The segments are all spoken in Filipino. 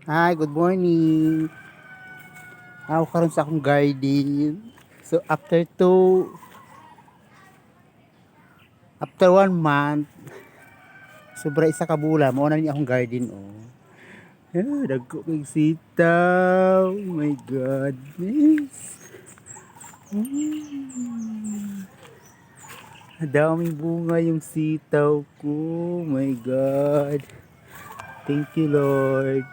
Hi, good morning. Ako karon sa akong garden. So after 1 month, sobra isa ka bula mo na ni akong garden oh. Dagko kay sitaw. Oh my goodness. Daming bunga yung sitaw ko. Oh my God. Thank you, Lord.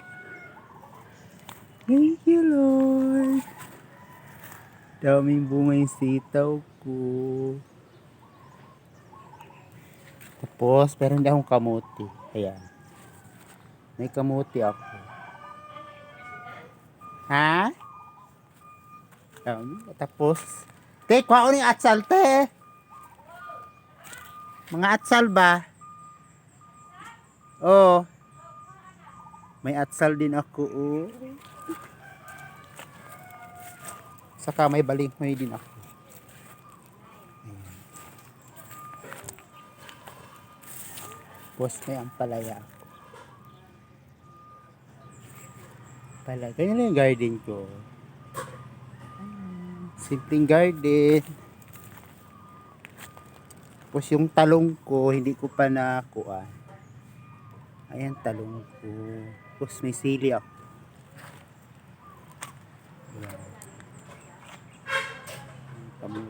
Thank you, Lord. Daming bunga yung sitaw ko. Tapos, pero hindi akong kamuti. Ayan. May kamuti ako. Ha? Tapos, te, kuha ko ng atsal, te. Mga atsal ba? Oo. May atsal din ako, oh. Saka may balinghoy din ako. Tapos may ampalaya ako. Pala, ganyan lang yung garden ko. Simpleng garden. Tapos yung talong ko, hindi ko pa nakuha. Ayan, talong ko. Tapos may sili ako. Ayan. Kamuti.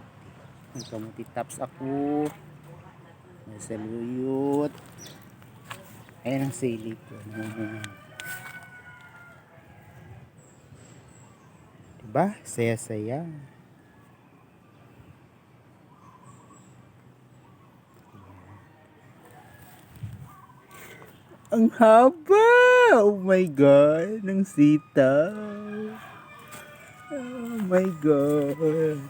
May kamuti tops ako. May saluyot. Ayan ang sili ko. Diba? Saya-saya. Ang haba! Oh my God! Ng sitaw! Oh my God!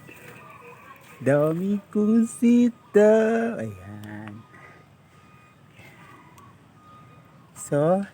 Dami kong sitaw! Ayan. So,